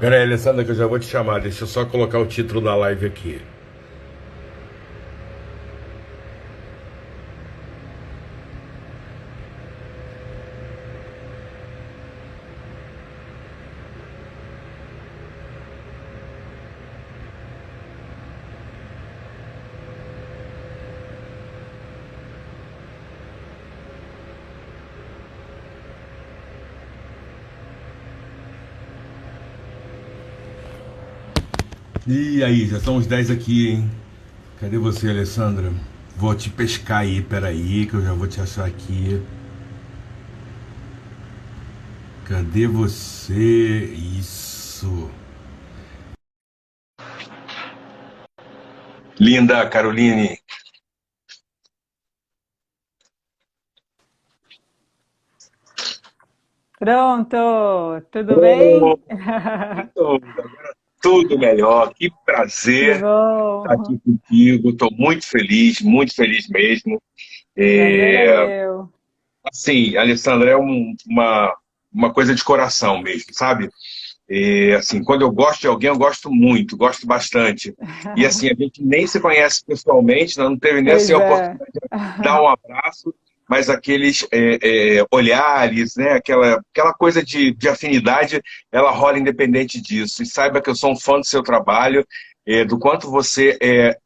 Pera aí, Alessandra, que eu já vou te chamar. Deixa eu só colocar o título da live aqui. E aí, já são os 10 aqui, hein? Cadê você, Alessandra? Vou te pescar aí, peraí, que eu já vou te achar aqui. Cadê você? Isso. Linda, Caroline. Pronto, tudo Oh, bem? agora tudo melhor. Que Que prazer estar bom, aqui contigo. Estou muito feliz mesmo. prazer é É, meu. assim, Alessandra, é uma coisa de coração mesmo, sabe? Assim, quando eu gosto de alguém, eu gosto muito, gosto bastante. E assim, a gente nem se conhece pessoalmente, não teve nem assim, Pois a é. oportunidade de dar um abraço, mas aqueles olhares, né? Aquela coisa de afinidade, ela rola independente disso. E saiba que eu sou um fã do seu trabalho, do quanto você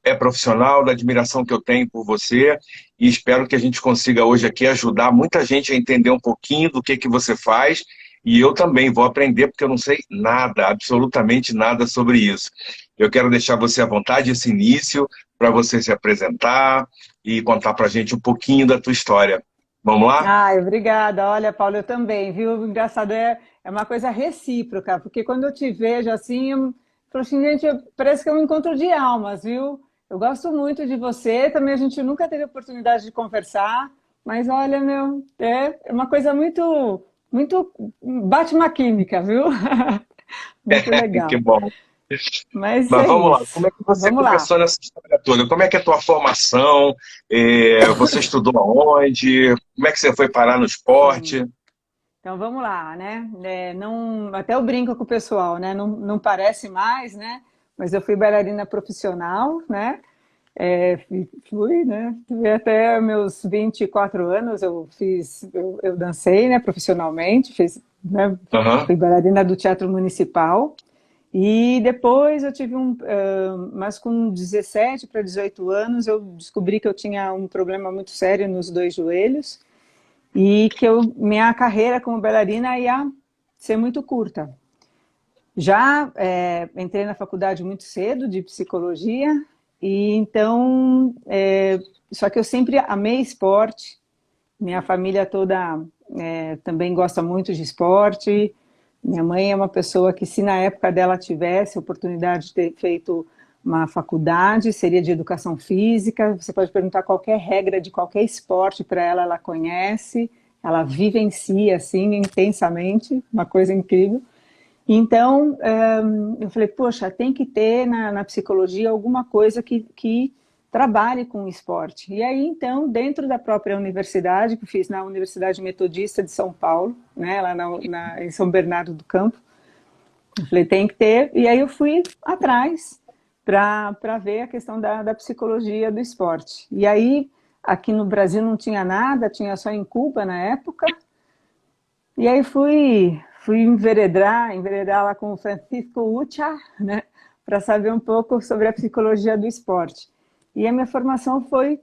é profissional, da admiração que eu tenho por você, e espero que a gente consiga hoje aqui ajudar muita gente a entender um pouquinho do que você faz e eu também vou aprender, porque eu não sei nada, absolutamente nada sobre isso. Eu quero deixar você à vontade esse início, para você se apresentar e contar para a gente um pouquinho da tua história. Vamos lá? Ai, obrigada. Olha, Paulo, eu também, viu? Engraçado, é uma coisa recíproca, porque quando eu te vejo assim, eu falo assim, gente, parece que é um encontro de almas, viu? Eu gosto muito de você, também a gente nunca teve oportunidade de conversar, mas olha, meu, é uma coisa muito, bate uma química, viu? Muito Que legal. bom. Mas Mas é vamos lá, isso. como é que você Vamos lá. começou nessa história toda? Como é que é a tua formação? Você estudou aonde? Como é que você foi parar no Sim. esporte? Então vamos lá, né? Não, até eu brinco com o pessoal, né? Não, não parece mais, né? Mas eu fui bailarina profissional, né? Fui, né? Fui até meus 24 anos, eu dancei, né? Profissionalmente, né? Aham. Fui bailarina do Teatro Municipal. E depois eu tive mas com 17 para 18 anos eu descobri que eu tinha um problema muito sério nos dois joelhos e que minha carreira como bailarina ia ser muito curta. Já entrei na faculdade muito cedo de psicologia e então só que eu sempre amei esporte. Minha família toda também gosta muito de esporte. Minha mãe é uma pessoa que, se na época dela tivesse a oportunidade de ter feito uma faculdade, seria de educação física. Você pode perguntar qualquer regra de qualquer esporte para ela, ela conhece, ela vivencia assim intensamente, uma coisa incrível. Então, eu falei, poxa, tem que ter na psicologia alguma coisa que trabalhe com o esporte. E aí, então, dentro da própria universidade, que eu fiz na Universidade Metodista de São Paulo, né, lá em São Bernardo do Campo, eu falei, tem que ter. E aí eu fui atrás para ver a questão da psicologia do esporte. E aí, aqui no Brasil não tinha nada, tinha só em Cuba na época, e aí fui enveredar lá com o Francisco Ucha, né, para saber um pouco sobre a psicologia do esporte. E a minha formação foi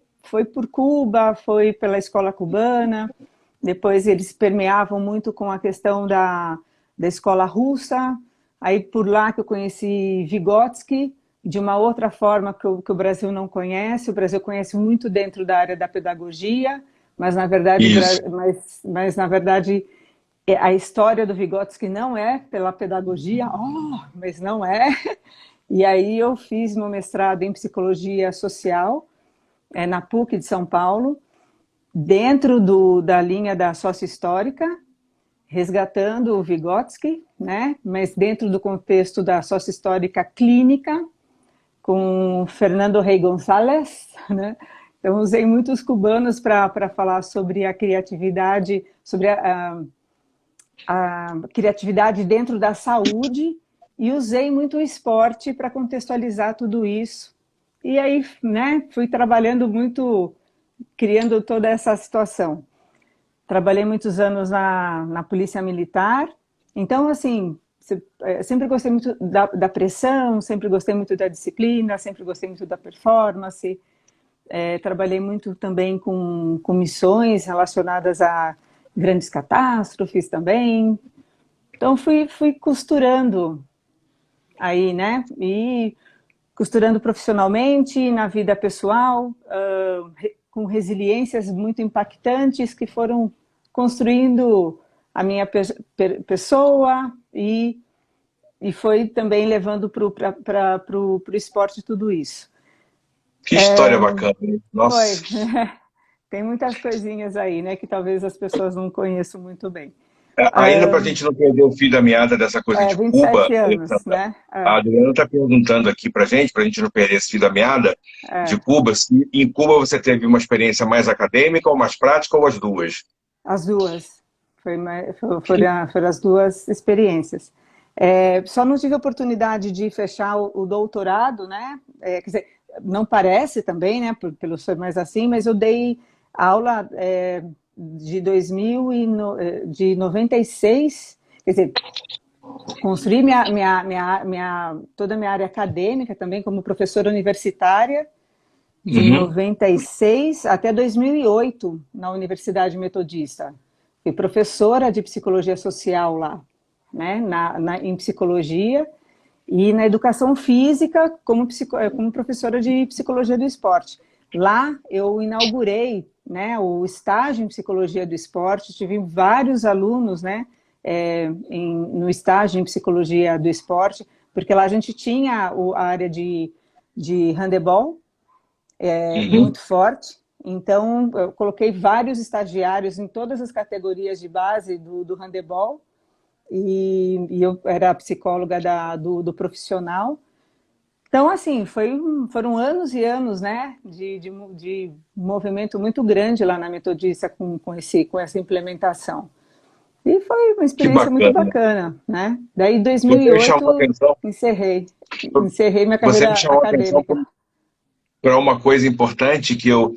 por Cuba, foi pela escola cubana, depois eles permeavam muito com a questão da escola russa, aí por lá que eu conheci Vygotsky, de uma outra forma que o Brasil não conhece, o Brasil conhece muito dentro da área da pedagogia, mas na verdade, Isso. mas, na verdade a história do Vygotsky não é pela pedagogia, mas não é. E aí eu fiz meu mestrado em psicologia social na PUC de São Paulo, dentro da linha da sócio-histórica, resgatando o Vygotsky, né? Mas dentro do contexto da sócio-histórica clínica, com Fernando Rey González, né? Então usei muitos cubanos para falar sobre a criatividade, sobre a criatividade dentro da saúde e usei muito o esporte para contextualizar tudo isso. E aí, né, fui trabalhando muito, criando toda essa situação. Trabalhei muitos anos na Polícia Militar, então, assim, sempre gostei muito da pressão, sempre gostei muito da disciplina, sempre gostei muito da performance. Trabalhei muito também com missões relacionadas a grandes catástrofes também. Então, fui costurando aí, né? E costurando profissionalmente, na vida pessoal, com resiliências muito impactantes que foram construindo a minha pessoa e foi também levando para o esporte tudo isso. Que história bacana, hein? Foi. Nossa. Tem muitas coisinhas aí, né, que talvez as pessoas não conheçam muito bem. Ainda para a gente não perder o fio da meada dessa coisa de Cuba, 27 anos, né? a Adriana está perguntando aqui para a gente não perder esse fio da meada de Cuba, se em Cuba você teve uma experiência mais acadêmica ou mais prática ou as duas? As duas. Foram as duas experiências. Só não tive a oportunidade de fechar o doutorado, né? Quer dizer, não parece também, né? Pelo ser mais assim, mas eu dei aula de 96, quer dizer, construí toda a minha área acadêmica também como professora universitária, de 96 até 2008, na Universidade Metodista. Fui professora de psicologia social lá, né, em psicologia e na educação física como professora de psicologia do esporte. Lá eu inaugurei, né, o estágio em psicologia do esporte, tive vários alunos, né, no estágio em psicologia do esporte, porque lá a gente tinha a área de handebol, muito forte. Então, eu coloquei vários estagiários em todas as categorias de base do handebol e eu era psicóloga do profissional. Então, assim, foram anos e anos, né, de movimento muito grande lá na Metodista com essa implementação. E foi uma Que experiência muito bacana. bacana, né? Daí, em Você me chamou a 2008, atenção, encerrei minha você me carreira chamou a atenção acadêmica. para uma coisa importante que eu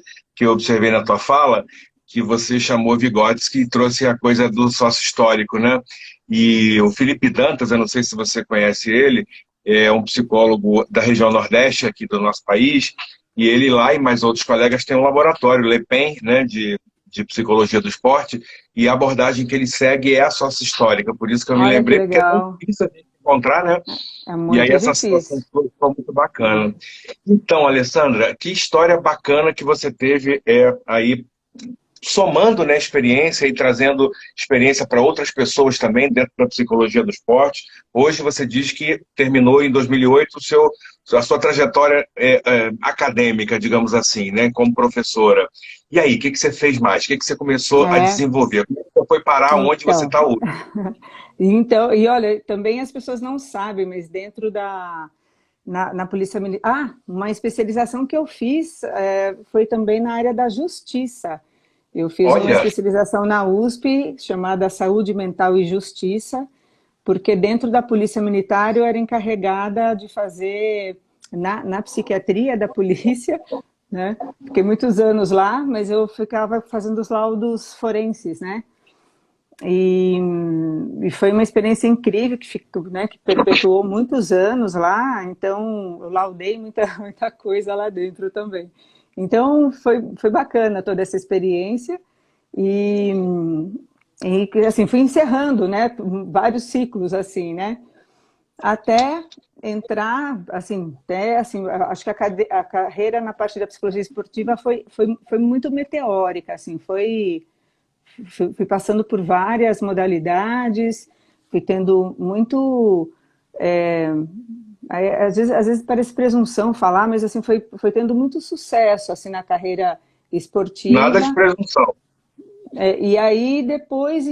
observei na tua fala, que você chamou Vygotsky e trouxe a coisa do sócio histórico, né? E o Felipe Dantas, eu não sei se você conhece ele, é um psicólogo da região Nordeste aqui do nosso país, e ele lá e mais outros colegas têm um laboratório, LEPEN, né, de psicologia do esporte, e a abordagem que ele segue é a sócio histórica, por isso que eu me Olha que lembrei, porque é tão legal, difícil a gente encontrar, né? é E aí muito essa situação difícil. foi muito bacana. Então, Alessandra, que história bacana que você teve aí somando, né, experiência e trazendo experiência para outras pessoas também dentro da psicologia do esporte. Hoje você diz que terminou em 2008 a sua trajetória acadêmica, digamos assim, né, como professora. E aí, o que você fez mais? O que você começou a É, desenvolver? Como você foi parar onde você então, está hoje? então, e olha, também as pessoas não sabem, mas dentro na Polícia Militar, uma especialização que eu fiz foi também na área da justiça. Eu fiz uma Olha, especialização na USP, chamada Saúde Mental e Justiça, porque dentro da Polícia Militar eu era encarregada de fazer, na psiquiatria da polícia, né? Fiquei muitos anos lá, mas eu ficava fazendo os laudos forenses, né? E foi uma experiência incrível né, que perpetuou muitos anos lá, então eu laudei muita coisa lá dentro também. Então foi bacana toda essa experiência e, assim, fui encerrando, né, vários ciclos assim, né, até entrar, assim, acho que a carreira na parte da psicologia esportiva foi muito meteórica, assim, fui passando por várias modalidades, fui tendo muito... às vezes parece presunção falar, mas assim, foi tendo muito sucesso assim, na carreira nada de esportiva. presunção. E aí, depois,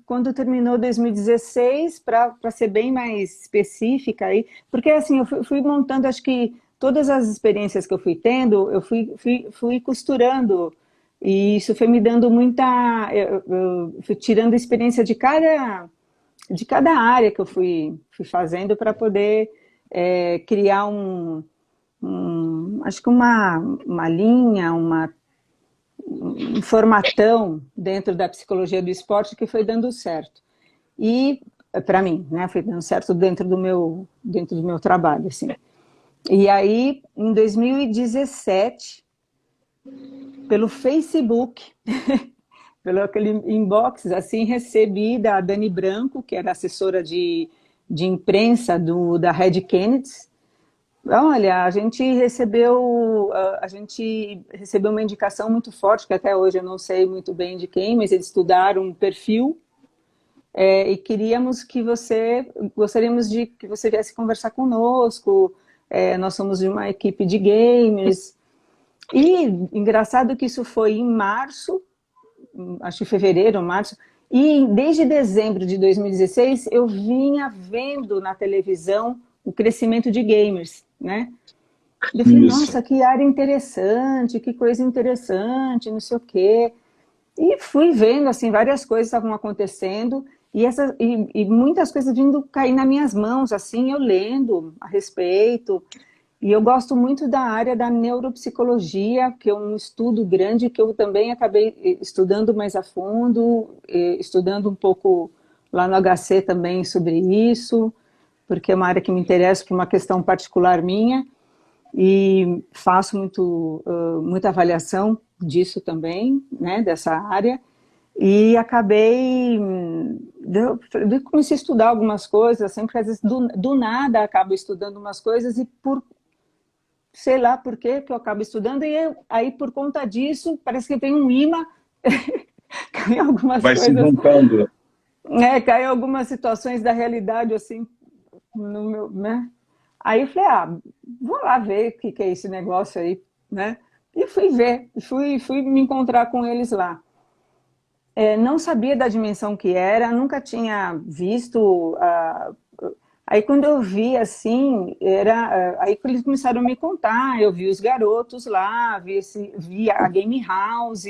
quando terminou 2016, para ser bem mais específica, aí, porque assim, eu fui montando, acho que todas as experiências que eu fui tendo, eu fui costurando, e isso foi me dando muita... Eu fui tirando experiência de cada de cada área que eu fui fazendo para poder criar acho que uma linha, um formatão dentro da psicologia do esporte que foi dando certo. E, para mim, né, foi dando certo dentro do meu trabalho, assim. E aí, em 2017, pelo Facebook, pelo aquele inbox, assim, recebi da Dani Branco, que era assessora de imprensa da Red Kennedy. Olha, a gente recebeu uma indicação muito forte, que até hoje eu não sei muito bem de quem, mas eles estudaram um perfil, e gostaríamos de que você viesse conversar conosco, nós somos de uma equipe de gamers. E engraçado que isso foi em março, acho que fevereiro, março, e desde dezembro de 2016 eu vinha vendo na televisão o crescimento de gamers, né? Eu falei, nossa, que área interessante, que coisa interessante, não sei o quê. E fui vendo, assim, várias coisas estavam acontecendo, e muitas coisas vindo cair nas minhas mãos, assim, eu lendo a respeito. E eu gosto muito da área da neuropsicologia, que é um estudo grande que eu também acabei estudando mais a fundo, estudando um pouco lá no HC também sobre isso, porque é uma área que me interessa, que é uma questão particular minha, e faço muita avaliação disso também, né, dessa área, e comecei a estudar algumas coisas, sempre às vezes do nada acabo estudando umas coisas e sei lá por quê que eu acabo estudando, e aí por conta disso parece que tem um imã, cai algumas Vai coisas, se juntando. Cai algumas situações da realidade assim no meu, né? Aí eu falei, vou lá ver o que é esse negócio aí, né? E fui ver, fui me encontrar com eles lá. Não sabia da dimensão que era, nunca tinha visto. Aí quando eu vi assim, aí eles começaram a me contar, eu vi os garotos lá, vi a Game House,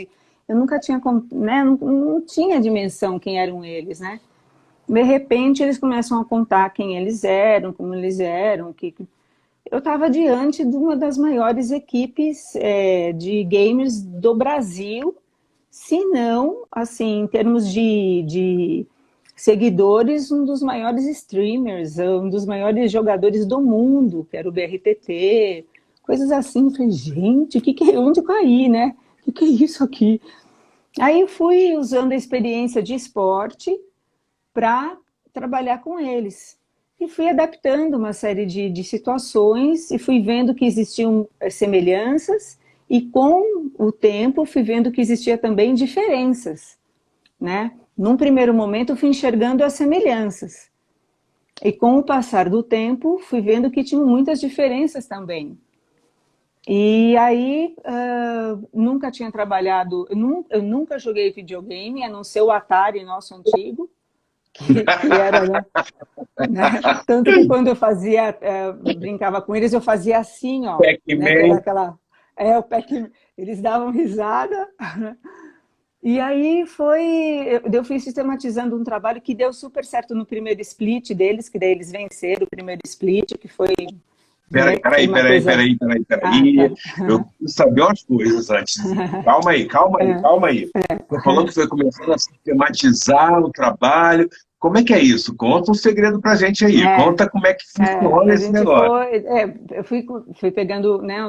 eu nunca tinha, né, não tinha dimensão quem eram eles, né? De repente eles começam a contar quem eles eram, como eles eram, eu estava diante de uma das maiores equipes de gamers do Brasil, se não, assim, em termos de seguidores, um dos maiores streamers, um dos maiores jogadores do mundo, que era o BRTT, coisas assim. Eu falei, gente, onde eu caí, né? O que é isso aqui? Aí eu fui usando a experiência de esporte para trabalhar com eles. E fui adaptando uma série de situações e fui vendo que existiam semelhanças e com o tempo fui vendo que existia também diferenças, né? Num primeiro momento eu fui enxergando as semelhanças e com o passar do tempo fui vendo que tinham muitas diferenças também. E aí nunca tinha trabalhado, eu nunca joguei videogame, a não ser o Atari nosso antigo, que era, né? Tanto que quando eu brincava com eles, eu fazia assim, ó, né? Que era Pac-Man. o Pac-Man. Eles davam risada. E aí eu fui sistematizando um trabalho que deu super certo no primeiro split deles, que daí eles venceram o primeiro split, que foi, né, que foi uma coisa... Peraí. tá. Eu preciso saber umas coisas antes. Calma aí. Você falou que foi começando a sistematizar o trabalho. Como é que é isso? Conta um segredo pra gente aí. Conta como é que funciona A esse gente negócio. eu fui pegando, né,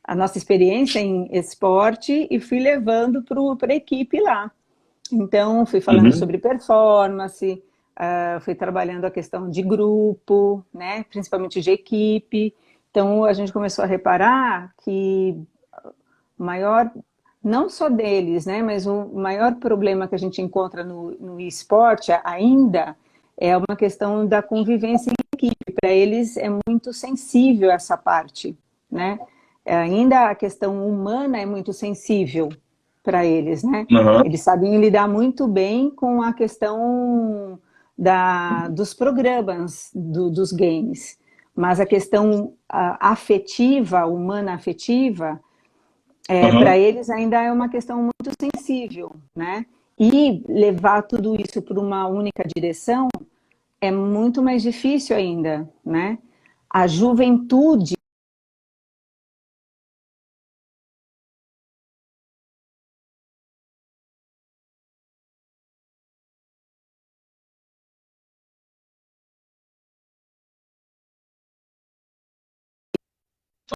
a nossa experiência em esporte e fui levando para a equipe lá. Então, fui falando sobre performance, fui trabalhando a questão de grupo, né, principalmente de equipe. Então, a gente começou a reparar que o maior, não só deles, né, mas o maior problema que a gente encontra no esporte ainda é uma questão da convivência em equipe. Para eles é muito sensível essa parte, né? Ainda a questão humana é muito sensível para eles, né? Eles sabem lidar muito bem com a questão dos programas dos games, mas a questão afetiva, humana afetiva, para eles ainda é uma questão muito sensível, né? E levar tudo isso para uma única direção é muito mais difícil ainda, né? A juventude.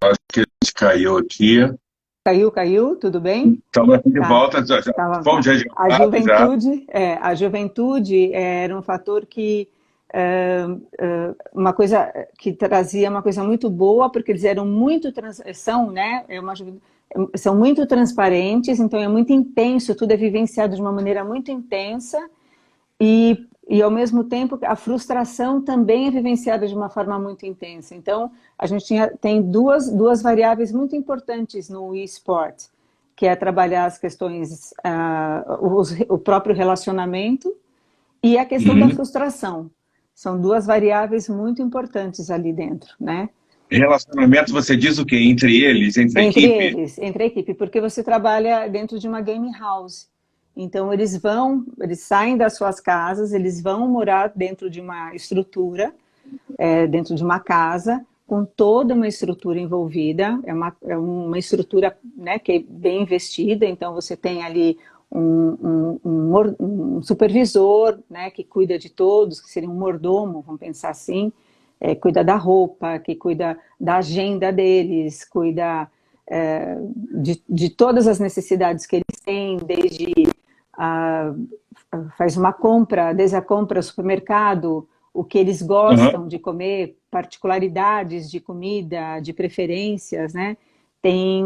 Acho que a gente caiu aqui. Caiu, tudo bem? Estamos aqui de Tá. volta, já fomos Tá. resgatados já. A juventude era um fator que uma coisa que trazia uma coisa muito boa, porque eles eram muito são, né? São muito transparentes, então é muito intenso, tudo é vivenciado de uma maneira muito intensa e ao mesmo tempo a frustração também é vivenciada de uma forma muito intensa. Então a gente tem duas variáveis muito importantes no eSport, que é trabalhar as questões, o próprio relacionamento e a questão da frustração. São duas variáveis muito importantes ali dentro, né? Relacionamento, você diz o quê? Entre eles, entre a equipe? Entre a equipe, porque você trabalha dentro de uma game house. Então eles saem das suas casas, eles vão morar dentro de uma estrutura, dentro de uma casa, com toda uma estrutura envolvida, é uma estrutura, né, que é bem investida, então você tem ali um supervisor, né, que cuida de todos, que seria um mordomo, vamos pensar assim, cuida da roupa, que cuida da agenda deles, cuida de todas as necessidades que eles têm, desde faz uma compra, desde a compra ao supermercado, o que eles Uhum. gostam de comer, particularidades de comida, de preferências, né? Tem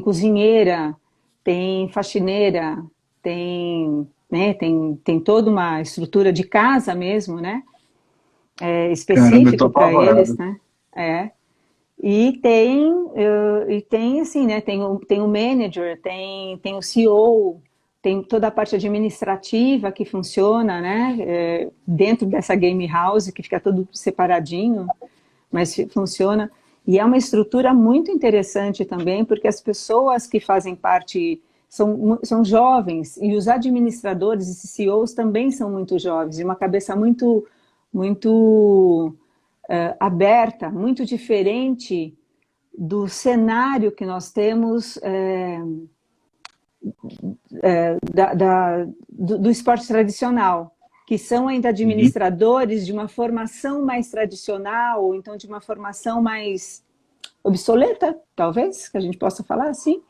cozinheira, tem faxineira, tem toda uma estrutura de casa mesmo, né? Caramba, eu tô Específico para eles, apavorado. né? É. E tem assim, né? Tem o manager, tem o CEO, tem toda a parte administrativa que funciona, né? Dentro dessa game house, que fica tudo separadinho, mas funciona. E é uma estrutura muito interessante também, porque as pessoas que fazem parte são jovens, e os administradores e CEOs também são muito jovens, e uma cabeça muito aberta, muito diferente do cenário que nós temos do esporte tradicional, que são ainda Uhum. administradores de uma formação mais tradicional, ou então de uma formação mais obsoleta, talvez, que a gente possa falar assim.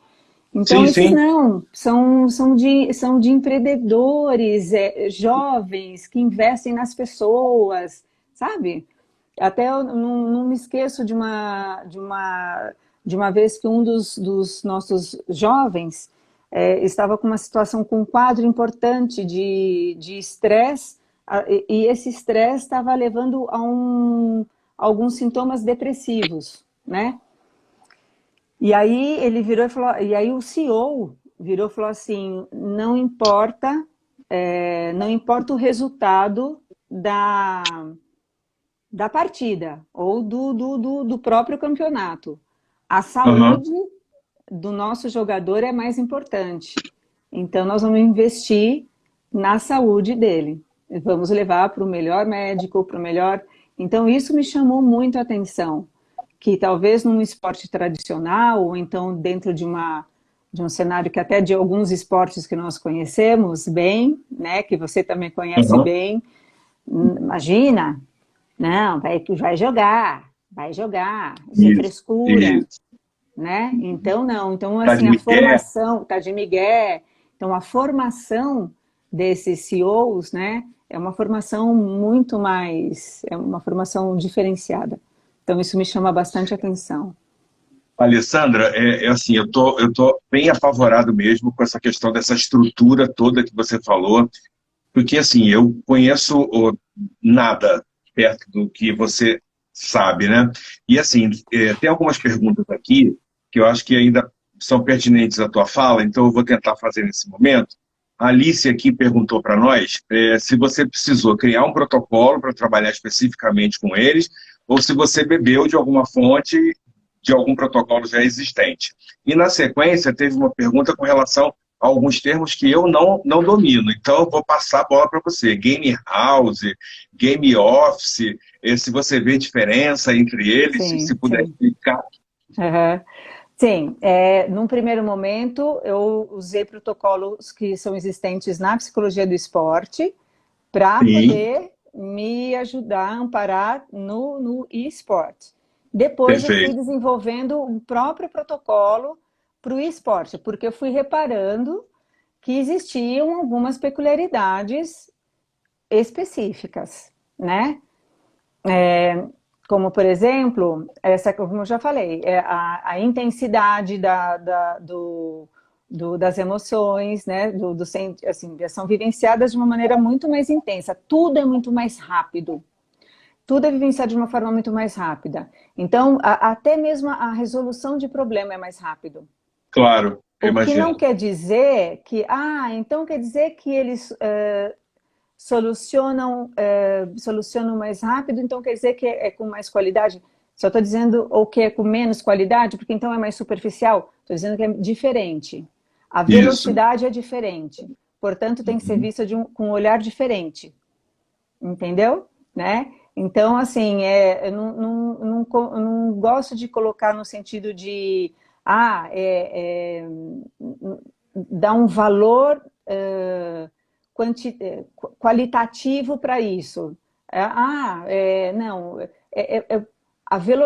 Então, Sim, esses sim. não, são de empreendedores, jovens, que investem nas pessoas, sabe? Até eu não me esqueço de uma vez que um dos nossos jovens estava com uma situação, com um quadro importante de estresse, e esse estresse estava levando a alguns sintomas depressivos, né? E aí ele virou e falou, e aí o CEO virou e falou assim, não importa o resultado da partida ou do próprio campeonato. A Uhum. saúde do nosso jogador é mais importante. Então, nós vamos investir na saúde dele. Vamos levar para o melhor médico, para o melhor... Então, isso me chamou muito a atenção, que talvez num esporte tradicional, ou então dentro de um cenário que até de alguns esportes que nós conhecemos bem, né, que você também conhece Uhum. bem, imagina, não, vai jogar, isso é Isso, frescura, isso. né? Então, não. Então, Tá de assim, a Miguel? formação, tá de migué. Então, a formação desses CEOs, né, é uma formação muito mais, é uma formação diferenciada. Então, isso me chama bastante atenção. Alessandra, é assim, eu tô bem apavorado mesmo com essa questão dessa estrutura toda que você falou, porque assim, eu conheço nada perto do que você sabe, né? E assim, tem algumas perguntas aqui que eu acho que ainda são pertinentes à tua fala, então eu vou tentar fazer nesse momento. A Alice aqui perguntou para nós se você precisou criar um protocolo para trabalhar especificamente com eles, ou se você bebeu de alguma fonte de algum protocolo já existente. E na sequência teve uma pergunta com relação alguns termos que eu não domino. Então, eu vou passar a bola para você. Game House, Game Office, se você vê diferença entre eles, se Sim, puder sim. explicar. Aham. Sim, num primeiro momento eu usei protocolos que são existentes na psicologia do esporte para Sim, poder me ajudar a amparar no e-sport. Depois eu fui perfeito. desenvolvendo um próprio protocolo para o esporte, porque eu fui reparando que existiam algumas peculiaridades específicas, né? Como, por exemplo, essa, como eu já falei, a intensidade das emoções, né? Assim, são vivenciadas de uma maneira muito mais intensa. Tudo é muito mais rápido. Tudo é vivenciado de uma forma muito mais rápida. Então, até mesmo a resolução de problema é mais rápido. Claro, eu O que não imagino. quer dizer que, então quer dizer que eles solucionam mais rápido, então quer dizer que é com mais qualidade. Só estou dizendo o que é com menos qualidade, porque então é mais superficial. Estou dizendo que é diferente. A Isso. velocidade é diferente. Portanto, tem que ser Uhum. vista com um olhar diferente. Entendeu? Né? Então, assim, eu não gosto de colocar no sentido de dar um valor qualitativo para isso. Não.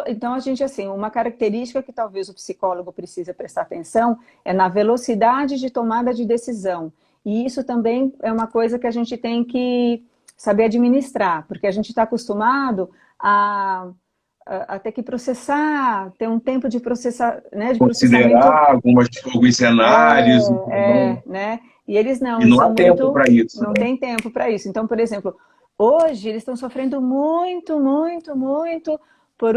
Então, a gente, assim, uma característica que talvez o psicólogo precisa prestar atenção é na velocidade de tomada de decisão. E isso também é uma coisa que a gente tem que saber administrar, porque a gente está acostumado a ter que processar, ter um tempo de processar, né, de processamento, Considerar alguns cenários, né? E eles não, e eles não há são tempo muito, para isso, não né? tem tempo para isso. Então, por exemplo, hoje eles estão sofrendo muito, muito, muito por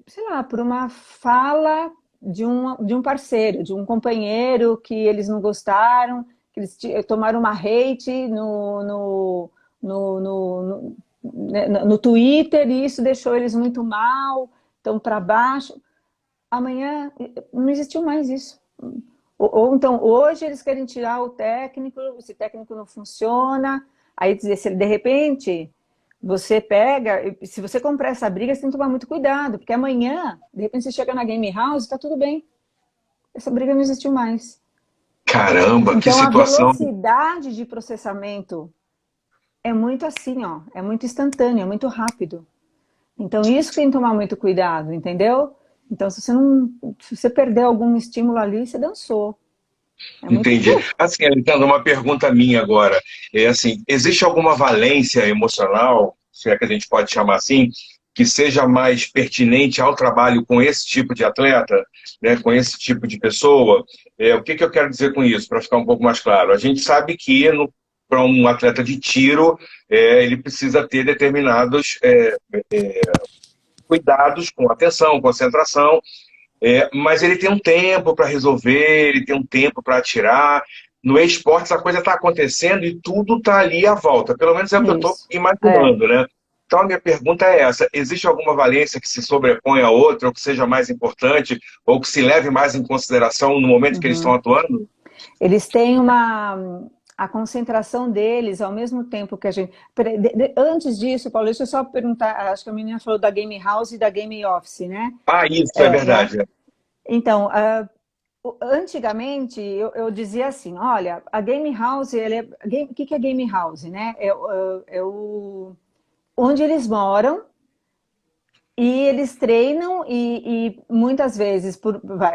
sei lá, por uma fala de um parceiro, de um companheiro que eles não gostaram, que eles tomaram uma hate no, no, no Twitter e isso deixou eles muito mal, estão para baixo. Amanhã não existiu mais isso. Ou então, hoje eles querem tirar o técnico, esse técnico não funciona, aí dizer, se de repente você pega, se você comprar essa briga, você tem que tomar muito cuidado, porque amanhã, de repente você chega na Game House, tá tudo bem, essa briga não existiu mais. Caramba, que Então a situação. velocidade de processamento é muito assim, ó, é muito instantâneo, é muito rápido. Então isso que tem que tomar muito cuidado, entendeu? Então se você perder algum estímulo ali, você dançou. É muito Entendi. Assim, Alessandro, uma pergunta minha agora. É assim, existe alguma valência emocional, se é que a gente pode chamar assim, que seja mais pertinente ao trabalho com esse tipo de atleta, né, com esse tipo de pessoa? O que que eu quero dizer com isso, para ficar um pouco mais claro? A gente sabe que para um atleta de tiro, ele precisa ter determinados cuidados com atenção, concentração, mas ele tem um tempo para resolver, ele tem um tempo para atirar. No esportes a coisa está acontecendo e tudo está ali à volta. Pelo menos é o que eu estou isso. É. imaginando, né? Então a minha pergunta é essa: existe alguma valência que se sobrepõe a outra, ou que seja mais importante, ou que se leve mais em consideração no momento que eles estão Uhum. atuando? Eles têm a concentração deles ao mesmo tempo que a gente. Antes disso, Paulo, deixa eu só perguntar. Acho que a menina falou da Game House e da Game Office, né? Ah, isso é Né? verdade. Então, antigamente eu dizia assim: olha, a Game House, o que é Game House, né? Onde eles moram e eles treinam e muitas vezes,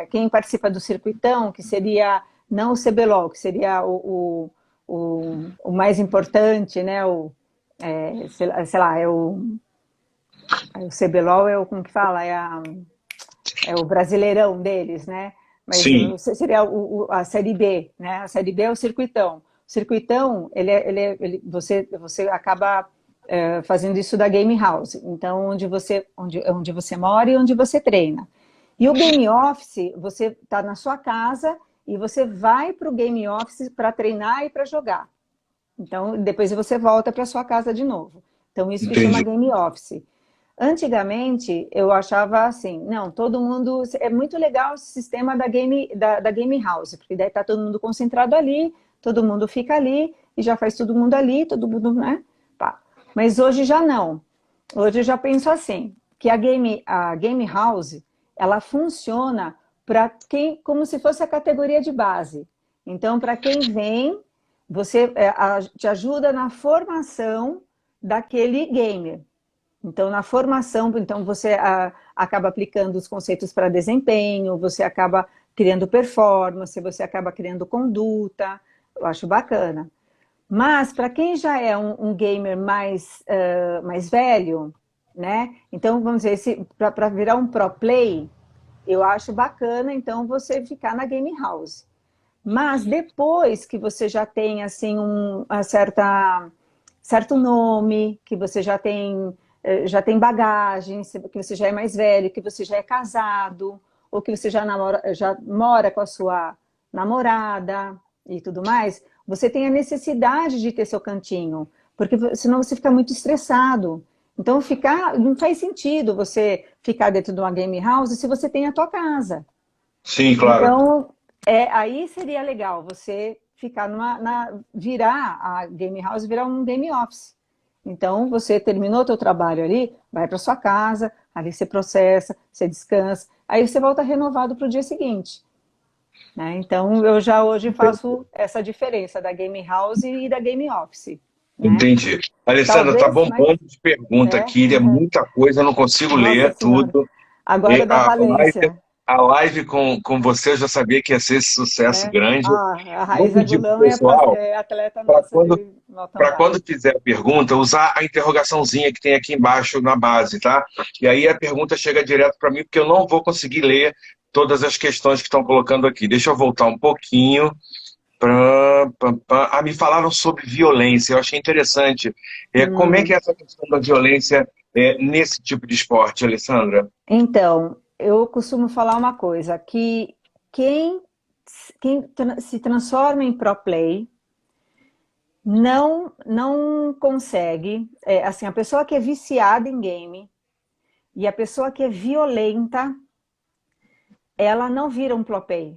quem participa do circuitão, que seria não o CBLOL, que seria o mais importante, né? Sei lá, o CBLOL como que fala? É o brasileirão deles, né? Mas Sim, seria a Série B, né? A Série B é o circuitão. O circuitão, você acaba fazendo isso da Game House. Então, onde você mora e onde você treina. E o Game Office, você está na sua casa e você vai para o Game Office para treinar e para jogar. Então, depois você volta para sua casa de novo. Então, isso que chama entendi. Game Office. Antigamente, eu achava assim, não, todo mundo... É muito legal o sistema da game house, porque daí tá todo mundo concentrado ali, todo mundo fica ali, e já faz todo mundo ali, todo mundo, né? Pá. Mas hoje já não. Hoje eu já penso assim, que a game house, ela funciona para quem, como se fosse a categoria de base. Então, para quem vem, você te ajuda na formação daquele gamer. Então, na formação, então você acaba aplicando os conceitos para desempenho, você acaba criando performance, você acaba criando conduta. Eu acho bacana. Mas, para quem já é um gamer mais velho, né? Então, vamos dizer, para virar um pro play, eu acho bacana, então, você ficar na game house. Mas depois que você já tem assim uma certo nome, que você já tem bagagem, que você já é mais velho, que você já é casado, ou que você já mora com a sua namorada e tudo mais, você tem a necessidade de ter seu cantinho, porque senão você fica muito estressado. Então não faz sentido você ficar dentro de uma game house se você tem a tua casa. Sim, claro. Então, aí seria legal você ficar virar a game house, virar um game office. Então, você terminou o teu trabalho ali, vai para sua casa, ali você processa, você descansa, aí você volta renovado para o dia seguinte. Né? Então, eu já hoje faço essa diferença da game house e da game office. Né? Entendi. Alessandra, tá Talvez, mas... bombando de pergunta É, aqui, é muita coisa, eu não consigo nossa ler senhora. tudo. Agora E da Valência. a live com você eu já sabia que ia ser esse sucesso Né? grande. A Vou Raíza pedir para o Gulão pessoal, é atleta para nossa quando, de mountain para bike. quando fizer a pergunta, usar a interrogaçãozinha que tem aqui embaixo na base, tá? E aí a pergunta chega direto para mim, porque eu não vou conseguir ler todas as questões que estão colocando aqui. Deixa eu voltar um pouquinho. Me falaram sobre violência, eu achei interessante. Como é que é Hum, essa questão da violência nesse tipo de esporte, Alessandra? então, eu costumo falar uma coisa, que quem, quem se transforma em pro play não consegue, assim, a pessoa que é viciada em game e a pessoa que é violenta, ela não vira um pro play.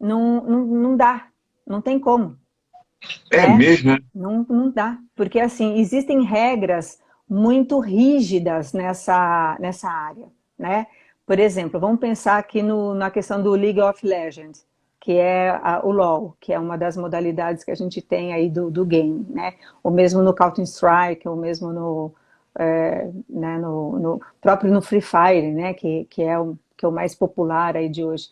Não dá, não tem como. É Né? mesmo? Não dá, porque assim, existem regras muito rígidas nessa área, né? Por exemplo, vamos pensar aqui na questão do League of Legends, que é o LoL, que é uma das modalidades que a gente tem aí do game, né? Ou mesmo no Counter-Strike, ou mesmo né, no próprio no Free Fire, né? Que é o mais popular aí de hoje.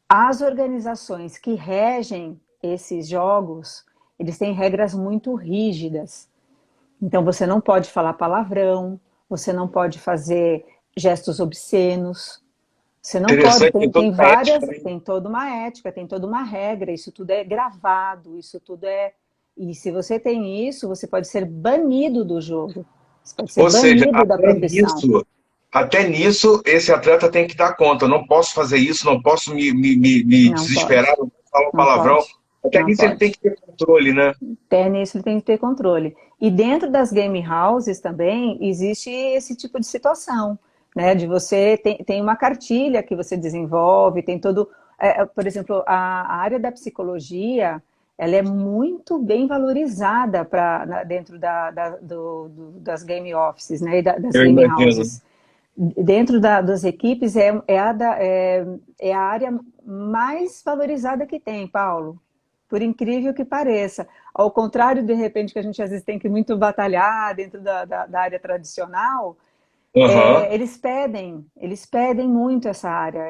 As organizações que regem esses jogos, eles têm regras muito rígidas. Então, você não pode falar palavrão, você não pode fazer gestos obscenos, você não pode, Interessante, tem toda tem uma ética, várias, né? tem toda uma ética, tem toda uma regra, isso tudo é gravado, isso tudo é... E se você tem isso, você pode ser banido do jogo, você pode ser Ou seja, banido da profissão. até nisso, esse atleta tem que dar conta. Eu não posso fazer isso, não posso me Não desesperar, pode, não posso falar um não palavrão. pode, Até não nisso ele tem pode. que ter controle, né? Até nisso ele tem que ter controle. E dentro das game houses também existe esse tipo de situação, né? De você tem uma cartilha que você desenvolve, tem todo. Por exemplo, a área da psicologia ela é muito bem valorizada dentro das game offices, né? E das Eu game imagino. houses. Dentro das equipes é a área mais valorizada que tem, Paulo. Por incrível que pareça. Ao contrário, de repente, que a gente às vezes tem que muito batalhar dentro da área tradicional, Aham. eles pedem muito essa área.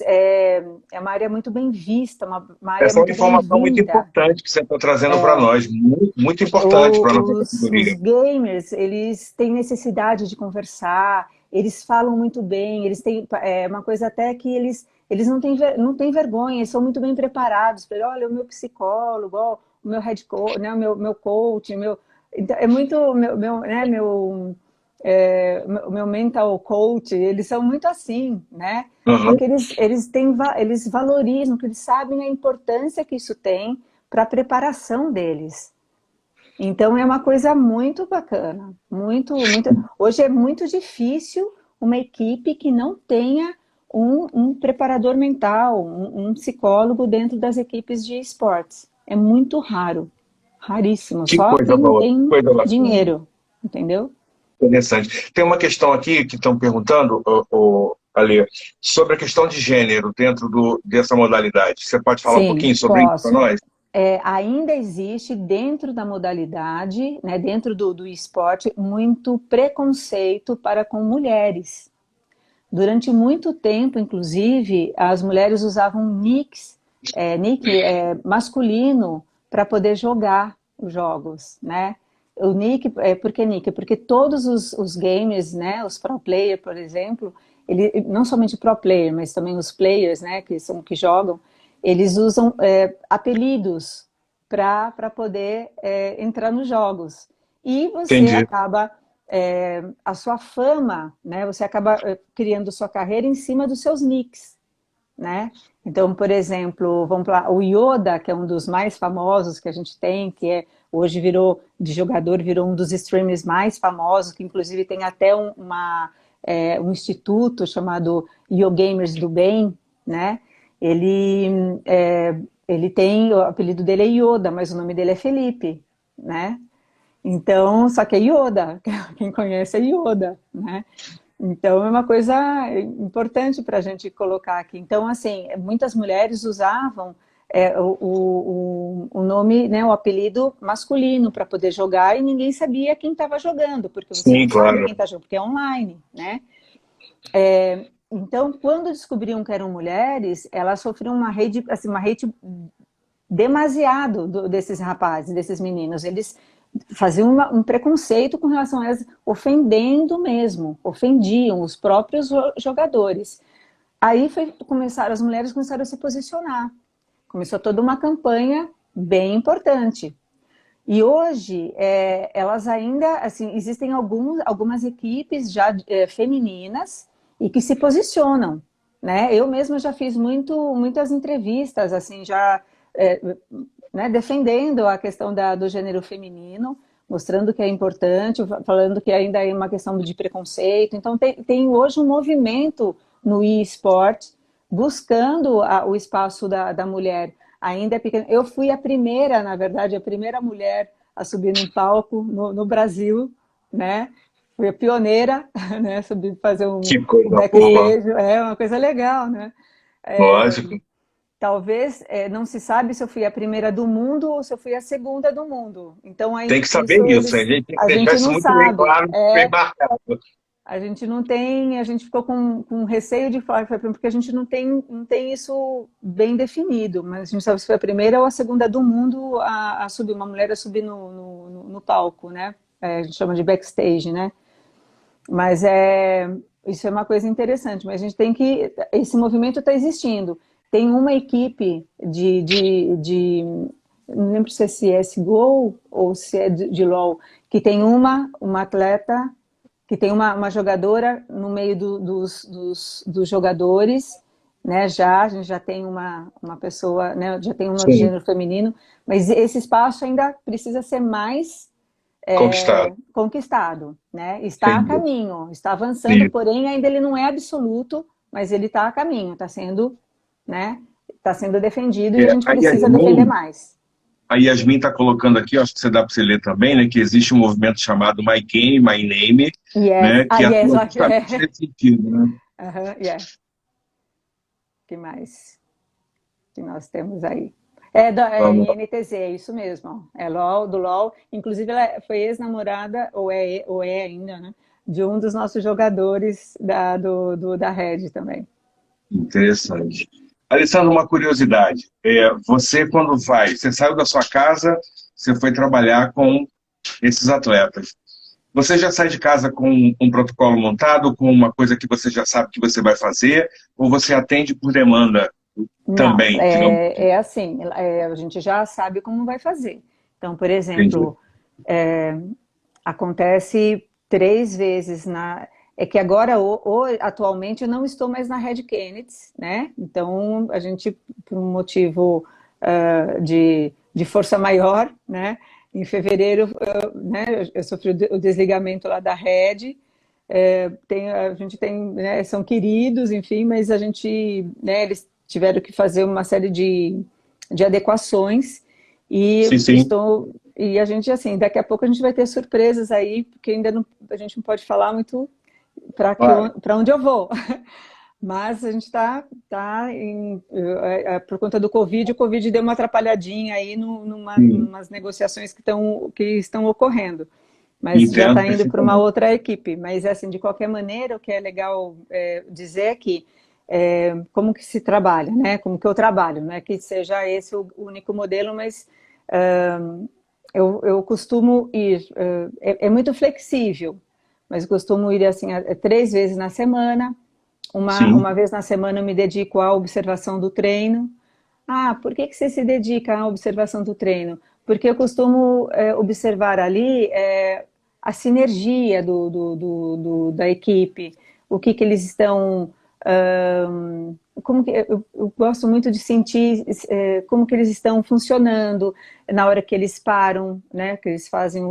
É uma área muito bem vista, uma área Essa é uma muito informação muito bem-vinda. importante que você está trazendo para nós. Muito, muito importante para a nossa Os categoria. gamers, eles têm necessidade de conversar, eles falam muito bem, eles têm uma coisa até que eles não têm vergonha, eles são muito bem preparados. Olha, o meu psicólogo, ó, o meu head coach, né, o meu coach, então, é muito, né, o meu mental coach, eles são muito assim, né? Aham. Porque eles valorizam, porque eles sabem a importância que isso tem para a preparação deles. Então é uma coisa muito bacana, muito. Hoje é muito difícil uma equipe que não tenha um preparador mental, um psicólogo dentro das equipes de esportes. É muito raro, raríssimo. Que Só coisa quem não boa, que tem coisa bacana. dinheiro, entendeu? Interessante. Tem uma questão aqui que estão perguntando, Ale, sobre a questão de gênero dentro dessa modalidade. Você pode falar um Sim, pouquinho sobre isso para posso. nós? Ainda existe dentro da modalidade, né, dentro do esporte, muito preconceito para com mulheres. Durante muito tempo, inclusive, as mulheres usavam nick masculino para poder jogar os jogos, né? O nick, por que nick? Porque todos os gamers, né, os pro player, por exemplo, não somente pro player, mas também os players, né, que jogam, eles usam apelidos para poder entrar nos jogos. E você Entendi. acaba a sua fama, né? Você acaba criando sua carreira em cima dos seus nicks, né? Então, por exemplo, vamos lá, o Yoda, que é um dos mais famosos que a gente tem, hoje virou um dos streamers mais famosos, que inclusive tem até um instituto chamado YoGamers do Bem, né? Ele, ele tem, o apelido dele é Yoda, mas o nome dele é Felipe, né? Então, só que é Yoda, quem conhece é Yoda, né? Então, é uma coisa importante para a gente colocar aqui. Então, assim, muitas mulheres usavam o nome, né, o apelido masculino para poder jogar e ninguém sabia quem estava jogando, porque você Sim, não sabe claro. quem está jogando, porque é online, né? Então, quando descobriam que eram mulheres, elas sofriam uma hate demasiado desses rapazes, desses meninos. Eles faziam um preconceito com relação a elas, ofendendo mesmo, ofendiam os próprios jogadores. Aí as mulheres começaram a se posicionar. Começou toda uma campanha bem importante. E hoje, elas ainda, assim, existem algumas equipes já femininas e que se posicionam, né? Eu mesma já fiz muitas entrevistas, assim, já é, né, defendendo a questão do gênero feminino, mostrando que é importante, falando que ainda é uma questão de preconceito. Então, tem hoje um movimento no e-sport buscando o espaço da mulher. Ainda é pequena. Eu fui a primeira, na verdade, a primeira mulher a subir num palco no Brasil, né? Fui a pioneira, né? Subir, fazer Que o coisa boa. backstage, é uma coisa legal, né? Lógico. Talvez não se sabe se eu fui a primeira do mundo ou se eu fui a segunda do mundo. Então, Tem que saber isso isso, a gente tem que a deixar gente isso não muito bem sabe. claro, bem marcado. A gente não tem, a gente ficou com receio de falar, porque a gente não tem isso bem definido, mas a gente sabe se foi a primeira ou a segunda do mundo a subir, uma mulher a subir no palco, né? A gente chama de backstage, né? Mas isso é uma coisa interessante, mas a gente tem que, esse movimento está existindo. Tem uma equipe não lembro se é CSGO ou se é de LoL, que tem uma atleta que tem uma jogadora no meio dos jogadores, né? A gente já tem uma pessoa, né? Já tem um Sim, gênero feminino, mas esse espaço ainda precisa ser mais conquistado. conquistado, né? Está a Entendi. caminho, está avançando, Isso. porém ainda ele não é absoluto, mas ele está a caminho, está sendo, né? Está sendo defendido e a gente precisa defender mais. A Yasmin está colocando aqui, acho que você dá para você ler também, né, que existe um movimento chamado My Game, My Name, Yes, né, que yes, atua justamente nesse sentido, né? yeah. Que mais que nós temos aí? É Vamos lá. INTZ, é isso mesmo. É LOL, do LOL. Inclusive, ela foi ex-namorada, ou é ainda, né? De um dos nossos jogadores da Red também. Interessante. Alessandro, uma curiosidade. Você, quando você saiu da sua casa, você foi trabalhar com esses atletas. Você já sai de casa com um protocolo montado, com uma coisa que você já sabe que você vai fazer, ou você atende por demanda Não, também, digamos assim? é assim, a gente já sabe como vai fazer. Então, por Entendi. exemplo, acontece 3 vezes É que agora, atualmente, eu não estou mais na Red Kennedy, né? Então, a gente, por um motivo de força maior, né? Em fevereiro, né, eu sofri o desligamento lá da rede. A gente tem, né, são queridos, enfim, mas a gente, né, eles tiveram que fazer uma série de adequações Sim, sim. e a gente, assim, daqui a pouco a gente vai ter surpresas aí, porque ainda não, a gente não pode falar muito Claro. para onde eu vou. Mas a gente por conta do Covid, o Covid deu uma atrapalhadinha aí Sim. numas negociações que estão ocorrendo. Mas já Entendo está indo para uma perfeitamente. outra equipe. Mas, assim, de qualquer maneira, o que é legal dizer é que como que se trabalha, né? Como que eu trabalho, não é que seja esse o único modelo, mas eu costumo ir, é muito flexível, mas eu costumo ir assim 3 vezes na semana. Sim. Uma vez na semana eu me dedico à observação do treino. Ah, por que que você se dedica à observação do treino? Porque eu costumo observar ali a sinergia da equipe, o que que eles estão... como que, eu gosto muito de sentir como que eles estão funcionando na hora que eles param, né? Que eles fazem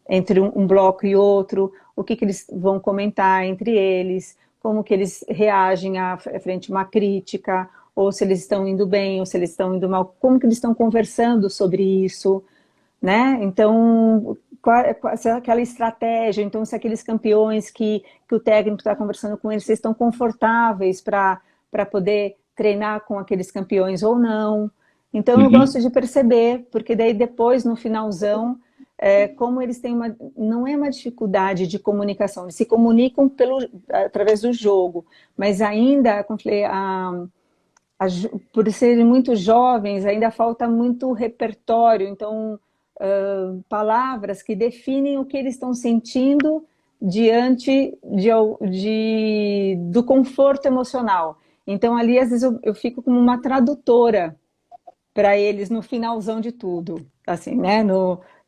entre um bloco e outro, o que que eles vão comentar entre eles, como que eles reagem frente a uma crítica, ou se eles estão indo bem, ou se eles estão indo mal, como que eles estão conversando sobre isso, né? Então, se é aquela estratégia, então se aqueles campeões que o técnico está conversando com eles, vocês estão confortáveis para poder treinar com aqueles campeões ou não. Então eu Uhum. gosto de perceber, porque daí depois, no finalzão, como eles têm não é uma dificuldade de comunicação, eles se comunicam através do jogo, mas ainda, como eu falei, por serem muito jovens, ainda falta muito repertório, então, palavras que definem o que eles estão sentindo diante do conforto emocional. Então, ali, às vezes, eu fico como uma tradutora para eles no finalzão de tudo, assim, né?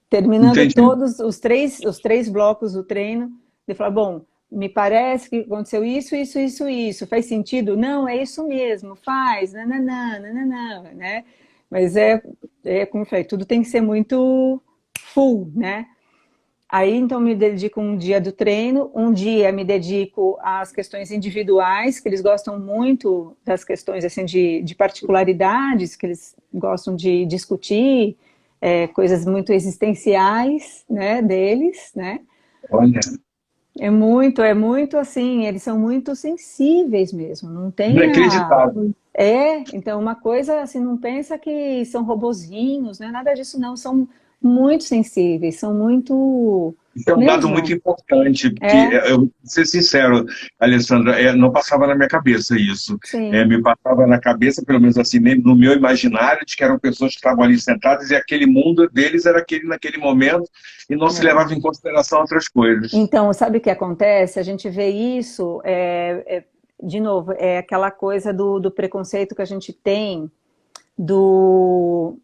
Terminando Entendi. todos os três blocos do treino, de falar, bom, me parece que aconteceu isso, isso, isso, isso. Faz sentido? Não, é isso mesmo, faz, nananã, nananã, né? Mas como eu falei, tudo tem que ser muito full, né? Aí, então, me dedico um dia do treino, um dia me dedico às questões individuais, que eles gostam muito das questões, assim, de particularidades, que eles gostam de discutir, coisas muito existenciais, né, deles, né? Olha, É muito assim, eles são muito sensíveis mesmo, não tem inacreditável. então uma coisa assim, não pensa que são robozinhos, não é nada disso não, são muito sensíveis, são muito Isso é um dado muito mesmo, importante, porque, é, eu vou ser sincero, Alessandra, não passava na minha cabeça isso. sim, Me passava na cabeça, pelo menos assim, no meu imaginário, de que eram pessoas que estavam ali sentadas e aquele mundo deles era aquele naquele momento e não se é. levava em consideração outras coisas. Então, sabe o que acontece? A gente vê isso, de novo, é aquela coisa do preconceito que a gente tem do,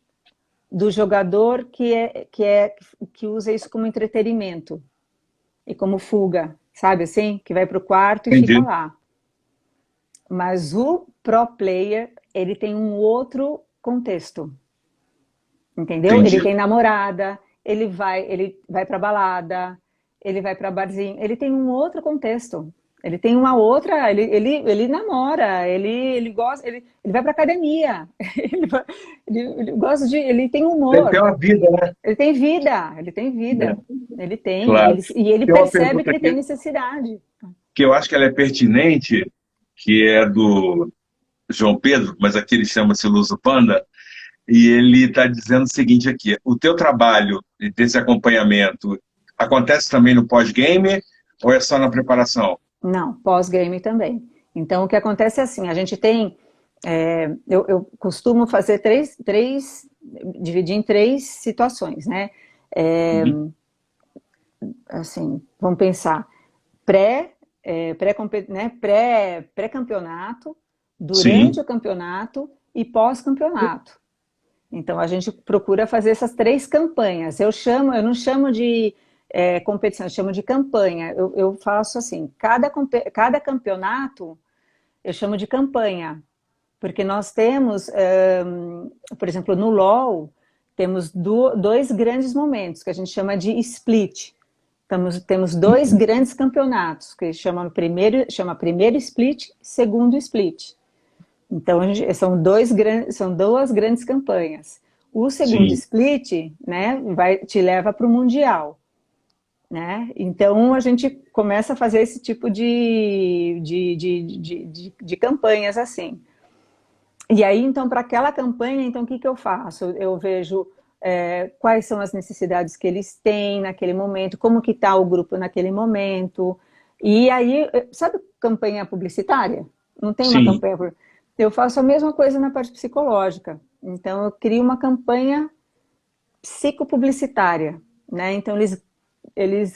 do jogador que usa isso como entretenimento e como fuga, sabe assim? Que vai para o quarto e fica Entendi. lá. Mas o pro player, ele tem um outro contexto, entendeu? Ele Entendi. tem namorada, ele vai para balada, ele vai para barzinho, ele tem um outro contexto. Ele tem uma outra, ele namora, ele gosta, ele vai para academia, ele gosta ele tem Deve ter humor, uma vida, né? ele tem vida, ele tem É, vida, ele tem, claro. e ele Tem uma percebe que pergunta ele tem aqui necessidade. que eu acho que ela é pertinente, que é do João Pedro, mas aqui ele chama-se Luso Panda. E ele está dizendo o seguinte aqui: o teu trabalho desse acompanhamento acontece também no pós-game ou é só na preparação? Não, pós-game também. Então, o que acontece é assim, a gente tem, eu costumo fazer dividir em três situações, né? É, Uhum. assim, vamos pensar, pré, pré-campeonato, durante Sim, o campeonato e pós-campeonato. Então, a gente procura fazer essas três campanhas. Eu não chamo de competição, eu chamo de campanha. Eu faço assim, cada campeonato eu chamo de campanha, porque nós temos, por exemplo, no LoL, temos dois grandes momentos, que a gente chama de split. Temos dois grandes campeonatos, que chama primeiro split, segundo split. Então, são duas grandes campanhas. O segundo Sim. split, né, te leva para o Mundial. Né? Então, a gente começa a fazer esse tipo de campanhas assim. E aí, então, para aquela campanha, então, o que eu faço? Eu vejo quais são as necessidades que eles têm naquele momento, como que está o grupo naquele momento. E aí, sabe campanha publicitária? Não tem uma Sim. campanha... Eu faço a mesma coisa na parte psicológica. Então, eu crio uma campanha psicopublicitária, né? Então, eles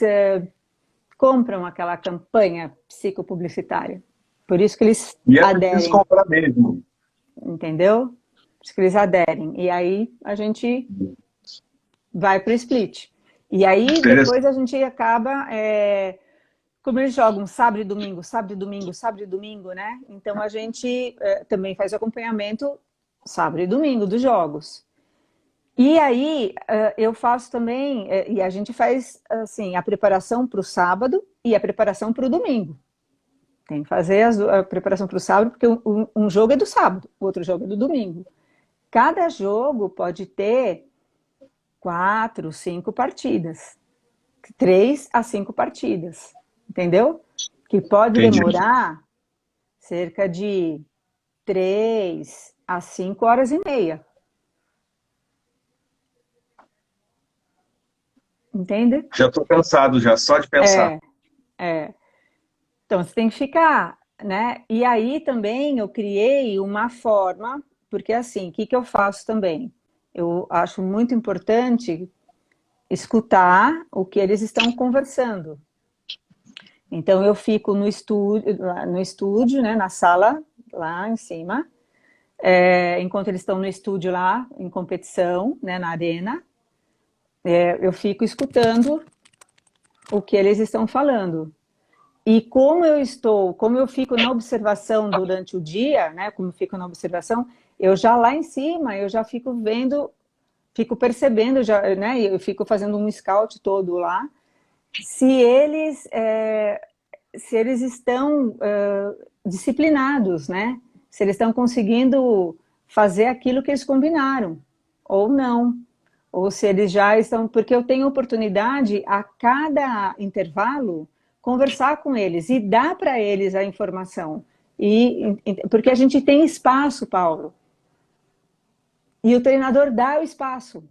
compram aquela campanha psicopublicitária. Por isso que eles E é preciso aderem, comprar mesmo. entendeu? Por isso que eles aderem. E aí a gente vai para o split. E aí depois a gente acaba... como eles jogam sábado e domingo, sábado e domingo, sábado e domingo, né? Então a gente também faz o acompanhamento sábado e domingo dos jogos. E aí eu faço também, e a gente faz assim, a preparação para o sábado e a preparação para o domingo. Tem que fazer a preparação para o sábado, porque um jogo é do sábado, o outro jogo é do domingo. Cada jogo pode ter 4, 5 partidas. 3 a 5 partidas. Entendeu? Que pode Entendi. demorar cerca de 3 a 5 horas e meia. Entende? Já estou cansado, já, só de pensar. É. Então, você tem que ficar, né? E aí também eu criei uma forma, porque assim, o que eu faço também? Eu acho muito importante escutar o que eles estão conversando. Então, eu fico no estúdio, né, na sala, lá em cima, enquanto eles estão no estúdio lá, em competição, né, na arena, eu fico escutando o que eles estão falando. E como eu fico na observação durante o dia, né, como eu fico na observação, eu já lá em cima, eu já fico vendo, fico percebendo, já, né, eu fico fazendo um scout todo lá, se eles estão disciplinados, né, se eles estão conseguindo fazer aquilo que eles combinaram, ou não. Ou se eles já estão... Porque eu tenho oportunidade, a cada intervalo, conversar com eles e dar para eles a informação. Porque a gente tem espaço, Paulo. E o treinador dá o espaço.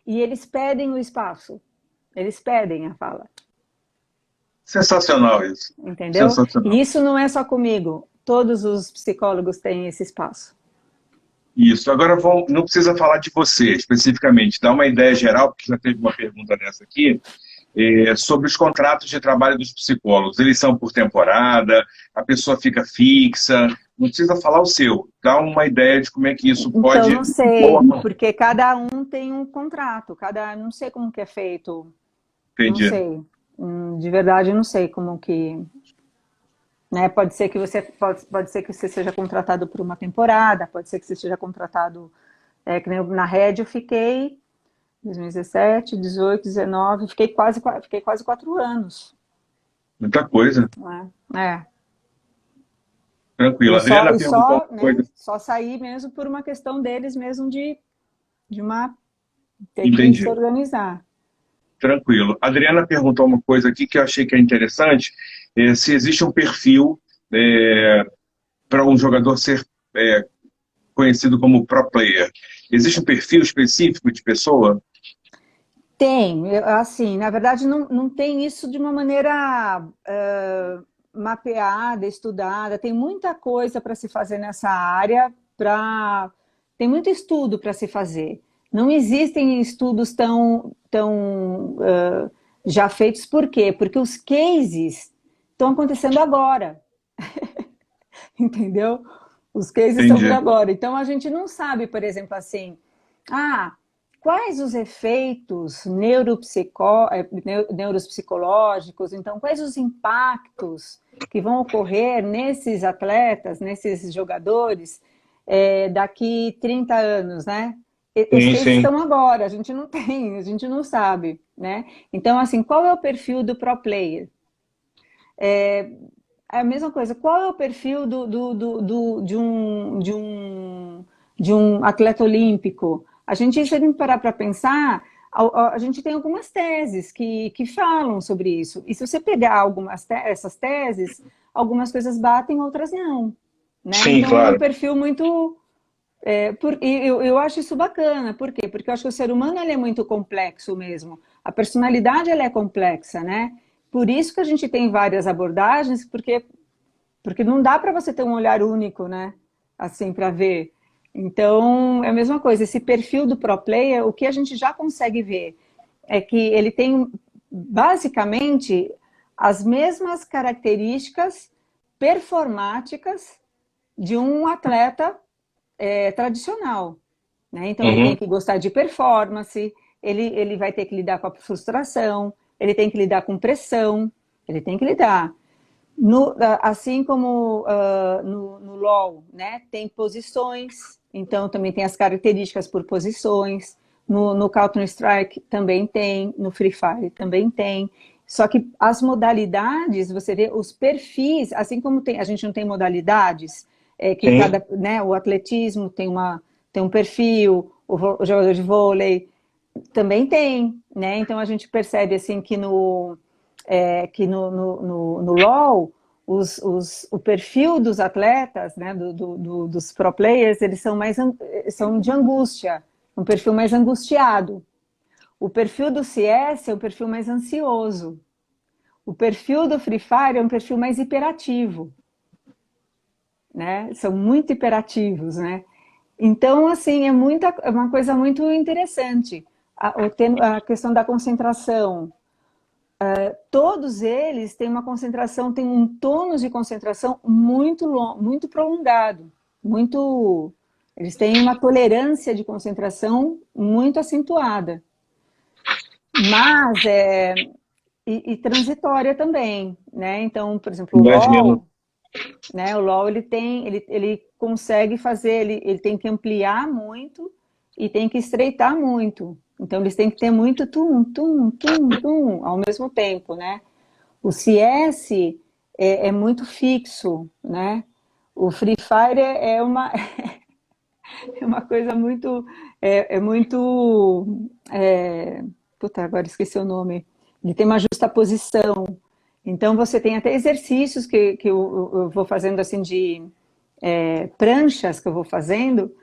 E eles pedem o espaço. Eles pedem a fala. Sensacional isso. Entendeu? Sensacional. E isso não é só comigo. Todos os psicólogos têm esse espaço. Isso. Agora não precisa falar de você especificamente, dá uma ideia geral, porque já teve uma pergunta dessa aqui, sobre os contratos de trabalho dos psicólogos. Eles são por temporada, a pessoa fica fixa, não precisa falar o seu. Dá uma ideia de como é que isso pode... Então, não sei, porque cada um tem um contrato, não sei como que é feito, não Entendi. sei, de verdade eu não sei como que... Né? Pode ser que você seja contratado por uma temporada, pode ser que você seja contratado, que nem na Red eu fiquei 2017, 18, 19, fiquei quase 4 anos. Muita coisa. É. Tranquilo. A Adriana perguntou uma Né, coisa. só saí mesmo por uma questão deles mesmo de ter que Entendi. se organizar. Tranquilo. A Adriana perguntou uma coisa aqui que eu achei que é interessante, se existe um perfil para um jogador ser conhecido como pro player. Existe um perfil específico de pessoa? Tem, assim, na verdade não tem isso de uma maneira mapeada, estudada, tem muita coisa para se fazer nessa área, tem muito estudo para se fazer. Não existem estudos tão já feitos, por quê? Porque os cases estão acontecendo agora, entendeu? Os cases estão vindo Entendi. agora, então a gente não sabe, por exemplo, assim, quais os efeitos neuropsicológicos, então, quais os impactos que vão ocorrer nesses atletas, nesses jogadores, daqui 30 anos, né? Os Sim, cases sim. estão agora, a gente não tem, a gente não sabe, né? Então, assim, qual é o perfil do pro player? É a mesma coisa, qual é o perfil de um atleta olímpico? A gente, se a gente parar para pensar, a gente tem algumas teses que falam sobre isso. E se você pegar essas teses, algumas coisas batem, outras não. Né? Sim, Então é um claro. perfil muito. Eu acho isso bacana. Por quê? Porque eu acho que o ser humano ele é muito complexo mesmo. A personalidade ela é complexa, né? Por isso que a gente tem várias abordagens, porque não dá para você ter um olhar único, né? Assim, para ver. Então, é a mesma coisa. Esse perfil do pro player, o que a gente já consegue ver é que ele tem, basicamente, as mesmas características performáticas de um atleta tradicional. Né? Então, ele tem Uhum. que gostar de performance, ele vai ter que lidar com a frustração, ele tem que lidar com pressão, ele tem que lidar. Assim como no LoL, né, tem posições, então também tem as características por posições. No Counter-Strike também tem, no Free Fire também tem. Só que as modalidades, você vê os perfis, assim como a gente não tem modalidades, que Sim. cada, né, o atletismo tem um perfil, o jogador de vôlei também tem, né? Então a gente percebe assim que no LoL, o perfil dos atletas, né, dos pro players, eles são de angústia, um perfil mais angustiado. O perfil do CS é um perfil mais ansioso. O perfil do Free Fire é um perfil mais hiperativo, né? São muito hiperativos, né? Então, assim, é uma coisa muito interessante. A questão da concentração, todos eles têm uma concentração, têm um tônus de concentração muito longo, muito prolongado, muito. Eles têm uma tolerância de concentração muito acentuada, mas e transitória também, né? Então, por exemplo, Imagino. O LoL ele consegue fazer, ele tem que ampliar muito e tem que estreitar muito. Então, eles têm que ter muito tum, tum, tum, tum ao mesmo tempo, né? O CS é muito fixo, né? O Free Fire é uma coisa muito, é muito, puta, agora esqueci o nome. Ele tem uma justa posição. Então você tem até exercícios que eu vou fazendo assim de pranchas que eu vou fazendo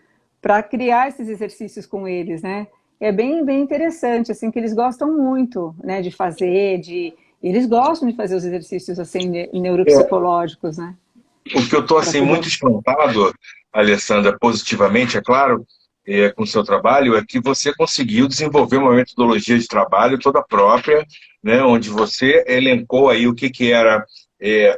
para criar esses exercícios com eles, né? É bem interessante, assim, que eles gostam muito, né, de fazer, eles gostam de fazer os exercícios assim É, neuropsicológicos, né, o que eu estou para assim poder. muito espantado, Alessandra, positivamente, é claro, com o seu trabalho, é que você conseguiu desenvolver uma metodologia de trabalho toda própria, né, onde você elencou aí o que era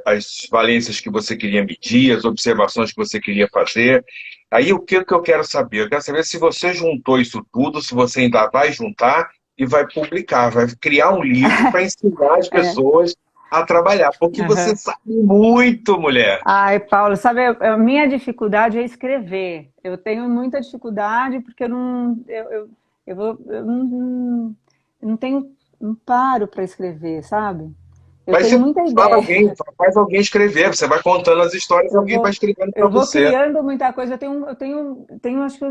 as valências que você queria medir, as observações que você queria fazer. Aí o que eu quero saber? Eu quero saber se você juntou isso tudo, se você ainda vai juntar e vai publicar, vai criar um livro para ensinar as É, pessoas a trabalhar, porque você aham. sabe muito, mulher. Ai, Paulo, sabe, a minha dificuldade é escrever. Eu tenho muita dificuldade porque eu não tenho, não paro para escrever, sabe? Eu Mas tenho você muita fala ideia. alguém, faz alguém escrever, você vai contando as histórias e Eu alguém vai vou, escrevendo para eu vou você. criando muita coisa. Eu tenho acho que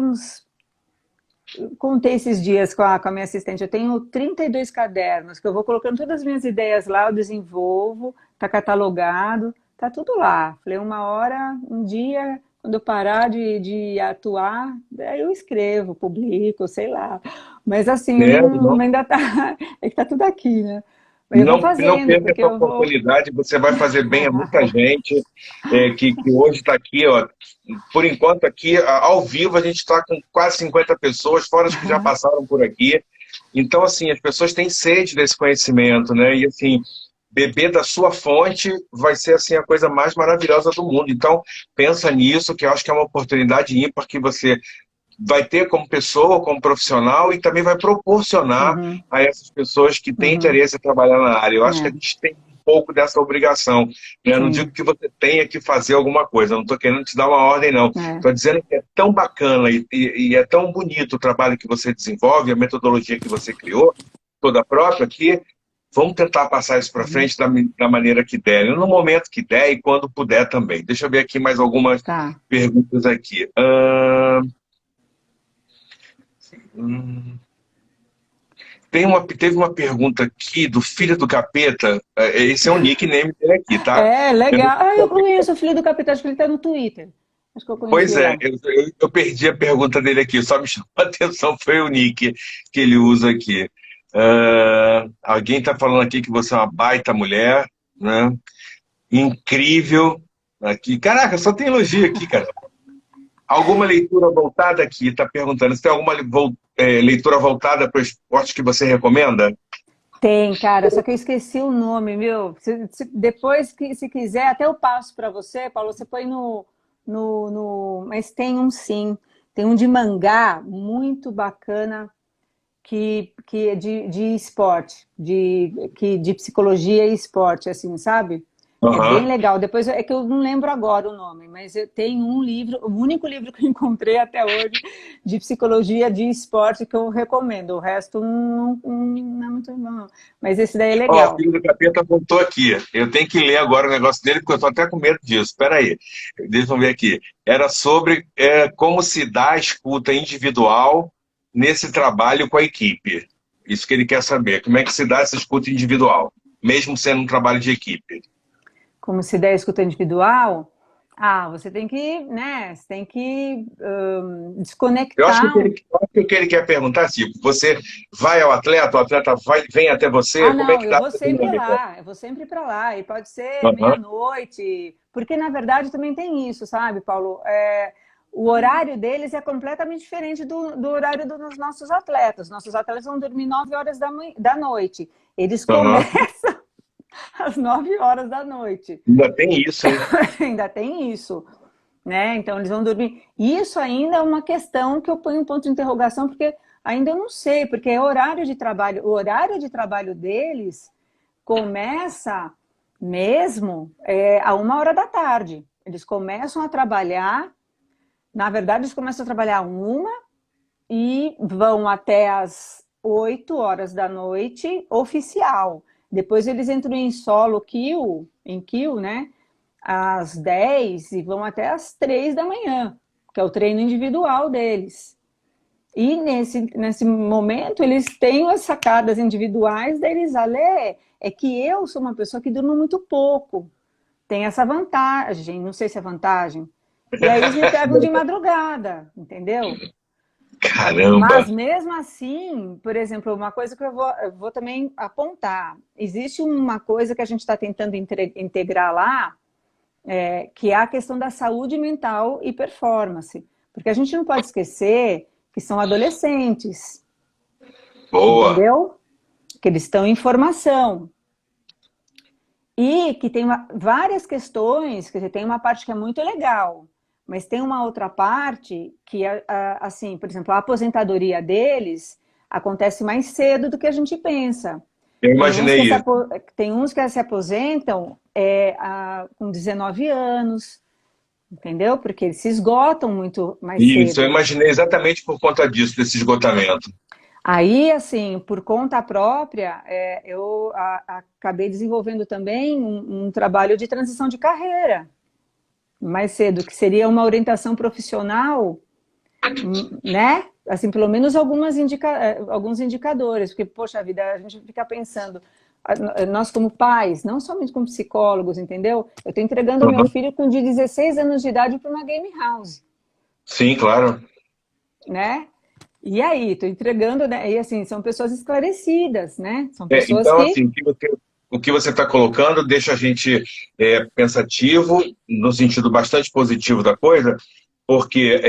contei esses dias com a minha assistente. Eu tenho 32 cadernos que eu vou colocando todas as minhas ideias lá, eu desenvolvo, tá catalogado, tá tudo lá. Falei, uma hora, um dia, quando eu parar de atuar, daí eu escrevo, publico, sei lá. Mas assim, eu É, não, não, ainda tá, é que tá tudo aqui, né? Mas eu vou não fazendo, perca porque essa eu vou. oportunidade, você vai fazer bem a muita gente que hoje está aqui, ó, por enquanto aqui, ao vivo, a gente está com quase 50 pessoas, fora as que já passaram por aqui. Então, assim, as pessoas têm sede desse conhecimento, né? E, assim, beber da sua fonte vai ser, assim, a coisa mais maravilhosa do mundo. Então, pensa nisso, que eu acho que é uma oportunidade ímpar que você vai ter como pessoa, como profissional e também vai proporcionar Uhum, a essas pessoas que têm uhum, interesse em trabalhar na área. Eu acho que a é. gente tem pouco dessa obrigação. Né? Eu não digo que você tenha que fazer alguma coisa, eu não estou querendo te dar uma ordem, não. Estou dizendo que é tão bacana e é tão bonito o trabalho que você desenvolve, a metodologia que você criou, toda própria, que vamos tentar passar isso para frente da maneira que der, no momento que der e quando puder também. Deixa eu ver aqui mais algumas perguntas aqui. Teve uma pergunta aqui do Filho do Capeta. Esse é o nickname dele aqui, tá? É, legal. Eu conheço o Filho do Capeta, acho que ele está no Twitter. Acho que eu conheço Pois é, ele. eu perdi a pergunta dele aqui, só me chamou a atenção, foi o nick que ele usa aqui. Alguém está falando aqui que você é uma baita mulher, né? Incrível. Aqui. Caraca, só tem elogio aqui, cara. Alguma leitura voltada aqui? Está perguntando se tem alguma leitura voltada para o esporte que você recomenda? Tem, cara, só que eu esqueci o nome, viu? Depois, se quiser, até eu passo para você, Paulo, você põe Mas tem um sim, tem um de mangá muito bacana, que é de esporte, de psicologia e esporte, assim, sabe? É bem legal. Depois é que eu não lembro agora o nome, mas eu tenho um livro, o único livro que eu encontrei até hoje de psicologia de esporte que eu recomendo. O resto não é muito bom. Mas esse daí é legal. O Filho do Capeta voltou aqui. Eu tenho que ler agora o negócio dele, porque eu estou até com medo disso. Espera aí. Deixa eu ver aqui. Era sobre como se dá a escuta individual nesse trabalho com a equipe. Isso que ele quer saber. Como é que se dá essa escuta individual, mesmo sendo um trabalho de equipe? Como se der escuta individual, você tem que, né, você tem que desconectar. Eu acho que o que ele quer perguntar é assim, você vai ao atleta, o atleta vem até você? Como é que eu vou sempre lá, eu vou sempre para lá, e pode ser meia-noite, porque na verdade também tem isso, sabe, Paulo? O horário deles é completamente diferente do horário dos nossos atletas. Nossos atletas vão dormir 9 horas da noite. Eles começam às 9 horas da noite. Ainda tem isso, hein? Ainda tem isso, né? Então eles vão dormir. Isso ainda é uma questão que eu ponho um ponto de interrogação, porque ainda eu não sei, porque é horário de trabalho. O horário de trabalho deles começa mesmo a 1 hora da tarde. Eles começam a trabalhar, na verdade eles começam a trabalhar 1 e vão até as 8 horas da noite, oficial. Depois eles entram em solo kill, né? Às 10 e vão até às 3 da manhã, que é o treino individual deles. E nesse momento eles têm as sacadas individuais deles. É que eu sou uma pessoa que durmo muito pouco. Tem essa vantagem, não sei se é vantagem. E aí eles me pegam de madrugada, entendeu? Caramba! Mas mesmo assim, por exemplo, uma coisa que eu vou também apontar. Existe uma coisa que a gente está tentando integrar lá, que é a questão da saúde mental e performance. Porque a gente não pode esquecer que são adolescentes. Boa! Entendeu? Que eles estão em formação. E que tem várias questões, que tem uma parte que é muito legal. Mas tem uma outra parte que, assim, por exemplo, a aposentadoria deles acontece mais cedo do que a gente pensa. Eu imaginei isso. Tem uns que se aposentam com 19 anos, entendeu? Porque eles se esgotam muito mais cedo. Isso, eu imaginei exatamente por conta disso, desse esgotamento. Aí, assim, por conta própria, eu acabei desenvolvendo também um trabalho de transição de carreira mais cedo, que seria uma orientação profissional, né? Assim, pelo menos alguns indicadores, porque, poxa vida, a gente fica pensando, nós como pais, não somente como psicólogos, entendeu? Eu estou entregando meu filho com de 16 anos de idade para uma game house. Sim, claro. Né? E aí, estou entregando, né? E assim, são pessoas esclarecidas, né? São pessoas então, assim, o que você está colocando deixa a gente pensativo, no sentido bastante positivo da coisa, porque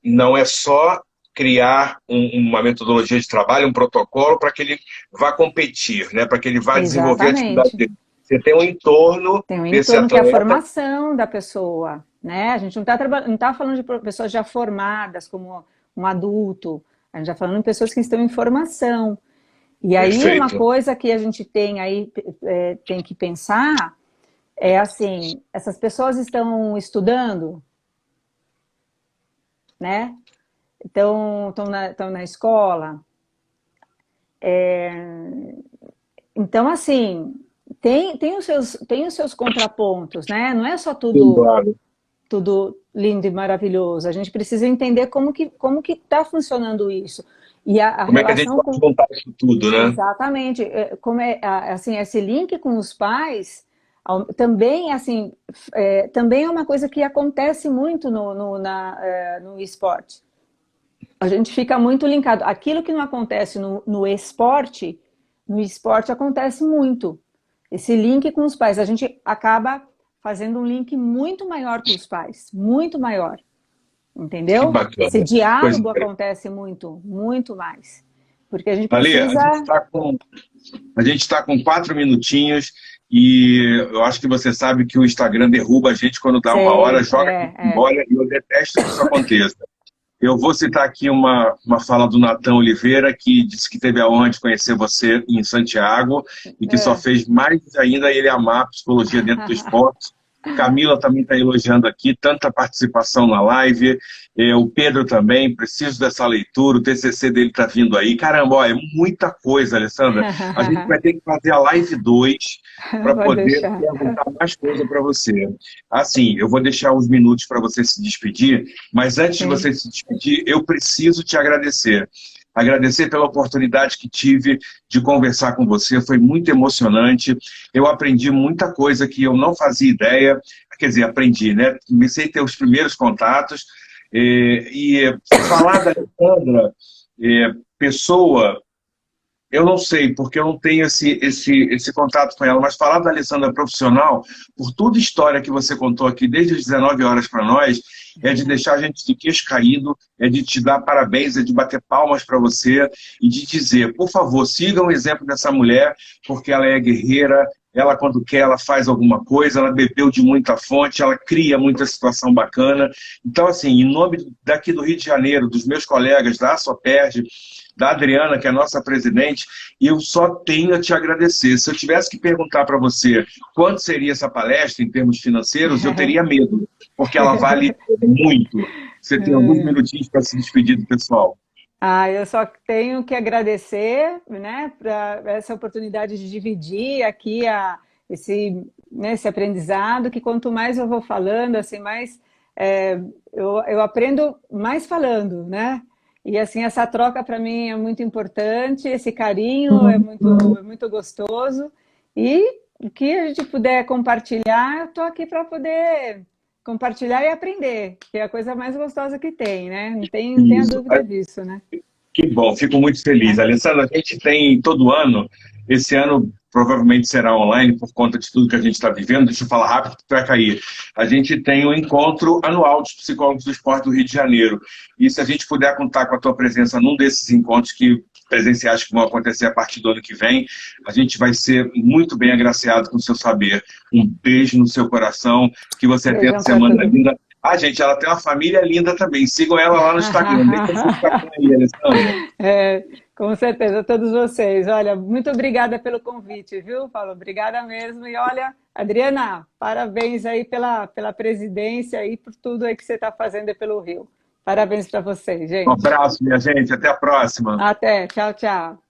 não é só criar uma metodologia de trabalho, um protocolo para que ele vá competir, né? Para que ele vá desenvolver a atividade dele. Você tem um entorno desse atleta. Que é a formação da pessoa, né? A gente não está falando de pessoas já formadas como um adulto, a gente está falando de pessoas que estão em formação. E aí uma Perfeito. coisa que a gente tem aí, tem que pensar é assim, essas pessoas estão estudando, né? Estão na escola. Então, assim, tem os seus contrapontos, né? Não é só Sim, tudo, claro. tudo lindo e maravilhoso. A gente precisa entender como que está funcionando isso. E a Como é que a gente relação pode com... juntar isso tudo, né? Exatamente. Como é, assim, esse link com os pais também, assim, também é uma coisa que acontece muito no esporte. A gente fica muito linkado. Aquilo que não acontece no esporte acontece muito. Esse link com os pais. A gente acaba fazendo um link muito maior com os pais, muito maior, Que entendeu? Esse bacana. Coisa diálogo incrível. acontece muito, muito mais. Porque a gente Ali, precisa... a gente tá com 4 minutinhos e eu acho que você sabe que o Instagram derruba a gente quando dá 1 hora, Sei, joga a gente embora e eu detesto que isso aconteça. Eu vou citar aqui uma fala do Natan Oliveira, que disse que teve a honra de conhecer você em Santiago e que só é. fez mais ainda ele amar a psicologia dentro do esporte. Camila também está elogiando aqui, tanta participação na live. O Pedro também, preciso dessa leitura, o TCC dele está vindo aí. Caramba, ó, é muita coisa, Alessandra. A gente vai ter que fazer a live 2 para Pode poder deixar. perguntar mais coisa para você. Assim, eu vou deixar uns minutos para você se despedir, mas antes de Sim. você se despedir, eu preciso te agradecer. Agradecer pela oportunidade que tive de conversar com você, foi muito emocionante. Eu aprendi muita coisa que eu não fazia ideia, quer dizer, aprendi, né? Comecei a ter os primeiros contatos, e falar da Alessandra, pessoa, eu não sei, porque eu não tenho esse contato com ela, mas falar da Alessandra profissional, por toda a história que você contou aqui, desde as 19 horas para nós, é de deixar a gente de queixo caído, é de te dar parabéns, é de bater palmas para você e de dizer, por favor, sigam o exemplo dessa mulher, porque ela é guerreira, ela quando quer, ela faz alguma coisa, ela bebeu de muita fonte, ela cria muita situação bacana. Então, assim, em nome daqui do Rio de Janeiro, dos meus colegas da Asoperd, da Adriana, que é a nossa presidente, e eu só tenho a te agradecer. Se eu tivesse que perguntar para você quanto seria essa palestra em termos financeiros, eu teria medo, porque ela vale muito. Você tem alguns minutinhos para se despedir do pessoal. Eu só tenho que agradecer, né, para essa oportunidade de dividir aqui esse aprendizado, que quanto mais eu vou falando, assim, mais eu aprendo mais falando, né? E assim, essa troca para mim é muito importante, esse carinho é muito gostoso. E o que a gente puder compartilhar, eu estou aqui para poder compartilhar e aprender, que é a coisa mais gostosa que tem, né? Não tenha Isso. dúvida disso, né? Que bom, fico muito feliz. Alessandra, a gente tem todo ano, esse ano provavelmente será online por conta de tudo que a gente está vivendo. Deixa eu falar rápido que vai cair. A gente tem o encontro anual dos psicólogos do esporte do Rio de Janeiro. E se a gente puder contar com a tua presença num desses encontros presenciais que vão acontecer a partir do ano que vem, a gente vai ser muito bem agraciado com o seu saber. Um beijo no seu coração, que você tenha uma Beijão para semana todo mundo. linda. Gente, ela tem uma família linda também. Sigam ela lá no Instagram. Deixa seu Instagram aí, Alessandra. É, com certeza, todos vocês. Olha, muito obrigada pelo convite, viu, Paulo? Obrigada mesmo. E olha, Adriana, parabéns aí pela presidência e por tudo aí que você está fazendo aí pelo Rio. Parabéns para vocês, Um gente. abraço, minha gente. Até a próxima. Até. Tchau, tchau.